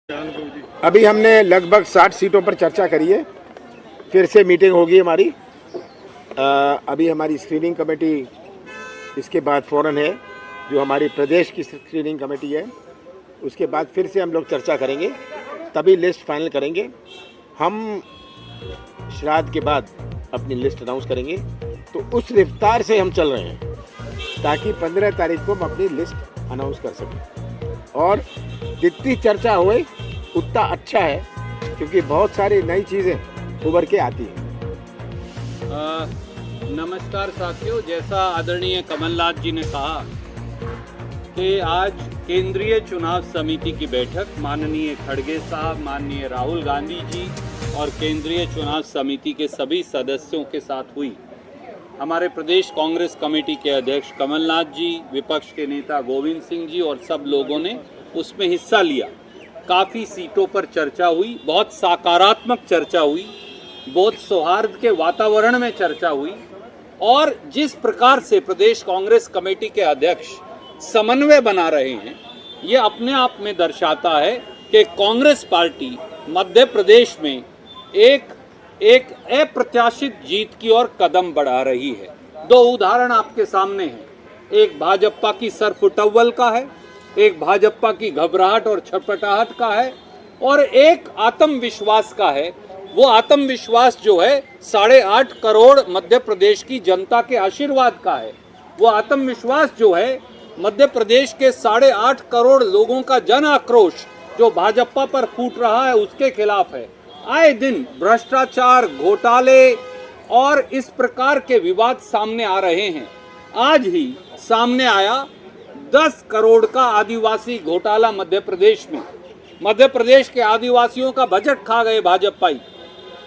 अभी हमने लगभग 60 सीटों पर चर्चा करी है। फिर से मीटिंग होगी हमारी। अभी हमारी स्क्रीनिंग कमेटी इसके बाद फ़ौरन है, जो हमारी प्रदेश की स्क्रीनिंग कमेटी है। उसके बाद फिर से हम लोग चर्चा करेंगे, तभी लिस्ट फाइनल करेंगे। हम श्राद्ध के बाद अपनी लिस्ट अनाउंस करेंगे। तो उस रफ्तार से हम चल रहे हैं ताकि 15 तारीख को हम अपनी लिस्ट अनाउंस कर सकें। और जितनी चर्चा होए उतना अच्छा है, क्योंकि बहुत सारी नई चीज़ें उभर के आती हैं। नमस्कार साथियों, जैसा आदरणीय कमलनाथ जी ने कहा कि आज केंद्रीय चुनाव समिति की बैठक माननीय खड़गे साहब, माननीय राहुल गांधी जी और केंद्रीय चुनाव समिति के सभी सदस्यों के साथ हुई। हमारे प्रदेश कांग्रेस कमेटी के अध्यक्ष कमलनाथ जी, विपक्ष के नेता गोविंद सिंह जी और सब लोगों ने उसमें हिस्सा लिया। काफ़ी सीटों पर चर्चा हुई, बहुत सकारात्मक चर्चा हुई, बहुत सौहार्द के वातावरण में चर्चा हुई। और जिस प्रकार से प्रदेश कांग्रेस कमेटी के अध्यक्ष समन्वय बना रहे हैं, ये अपने आप में दर्शाता है कि कांग्रेस पार्टी मध्य प्रदेश में एक अप्रत्याशित जीत की ओर कदम बढ़ा रही है। दो उदाहरण आपके सामने हैं, एक भाजपा की सरफुटव्वल का है, एक भाजपा की घबराहट और छटपटाहट का है, और एक आत्मविश्वास का है। वो आत्मविश्वास जो है 8.5 करोड़ मध्य प्रदेश की जनता के आशीर्वाद का है। वो आत्मविश्वास जो है मध्य प्रदेश के 8.5 करोड़ लोगों का जन आक्रोश जो भाजपा पर फूट रहा है उसके खिलाफ है। आए दिन भ्रष्टाचार, घोटाले और इस प्रकार के विवाद सामने आ रहे हैं। आज ही सामने आया 10 करोड़ का आदिवासी घोटाला मध्य प्रदेश में। मध्य प्रदेश के आदिवासियों का बजट खा गए भाजपाई,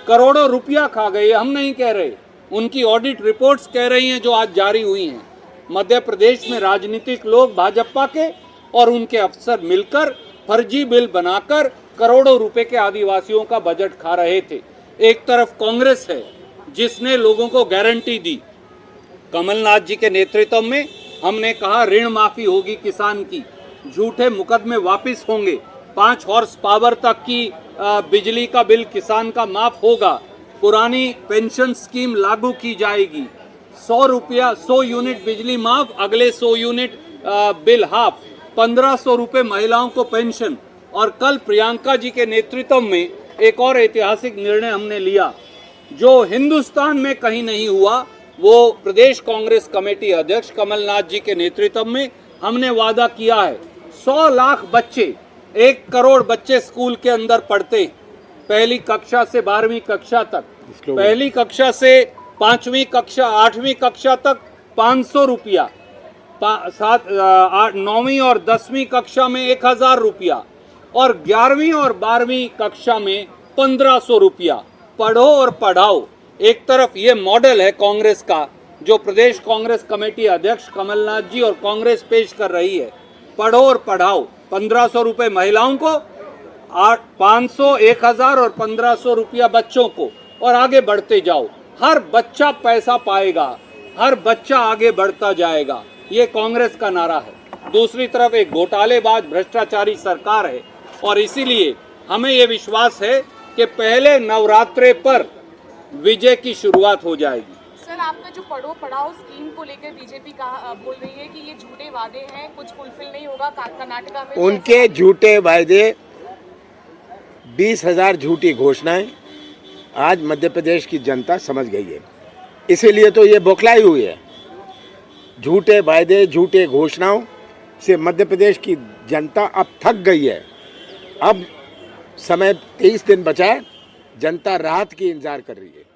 करोड़ों रुपया खा गए। हम नहीं कह रहे, उनकी ऑडिट रिपोर्ट्स कह रही हैं जो आज जारी हुई हैं। मध्य प्रदेश में राजनीतिक लोग भाजपा के और उनके अफसर मिलकर फर्जी बिल बनाकर करोड़ों रुपए के आदिवासियों का बजट खा रहे थे। एक तरफ कांग्रेस है जिसने लोगों को गारंटी दी। कमलनाथ जी के नेतृत्व में हमने कहा ऋण माफी होगी किसान की, झूठे मुकदमे वापस होंगे, 5 हॉर्स पावर तक की बिजली का बिल किसान का माफ होगा, पुरानी पेंशन स्कीम लागू की जाएगी, 100 यूनिट बिजली माफ, अगले 100 यूनिट बिल हाफ, 1500 रुपये महिलाओं को पेंशन। और कल प्रियंका जी के नेतृत्व में एक और ऐतिहासिक निर्णय हमने लिया जो हिंदुस्तान में कहीं नहीं हुआ। वो प्रदेश कांग्रेस कमेटी अध्यक्ष कमलनाथ जी के नेतृत्व में हमने वादा किया है। 100 लाख बच्चे, 1 करोड़ बच्चे स्कूल के अंदर पढ़ते, पहली कक्षा से 12वीं कक्षा तक, पहली कक्षा से 5वीं कक्षा 8वीं कक्षा तक 500 रुपया, 9वीं और 10वीं कक्षा में 1000 रुपया, और 11वीं और 12वीं कक्षा में 1500 रुपया। पढ़ो और पढ़ाओ। एक तरफ ये मॉडल है कांग्रेस का जो प्रदेश कांग्रेस कमेटी अध्यक्ष कमलनाथ जी और कांग्रेस पेश कर रही है। पढ़ो और पढ़ाओ, 1500 रुपये महिलाओं को, 500, 1000 और 1500 रुपया बच्चों को, और आगे बढ़ते जाओ। हर बच्चा पैसा पाएगा, हर बच्चा आगे बढ़ता जाएगा, ये कांग्रेस का नारा है। दूसरी तरफ एक घोटालेबाज भ्रष्टाचारी सरकार है, और इसीलिए हमें ये विश्वास है कि पहले नवरात्रे पर विजय की शुरुआत हो जाएगी। सर, आपका जो पढ़ो पढ़ाओ स्कीम को लेकर बीजेपी बोल रही है कि ये झूठे वादे हैं, कुछ फुलफिल नहीं होगा। कर्नाटका में उनके झूठे वायदे, 20,000 झूठी घोषणाएं आज मध्य प्रदेश की जनता समझ गई है। इसीलिए तो ये बौखलाई हुई है। झूठे वायदे, झूठे घोषणाओं से मध्य प्रदेश की जनता अब थक गई है। अब समय 23 दिन बचा है, जनता राहत की इंतजार कर रही है।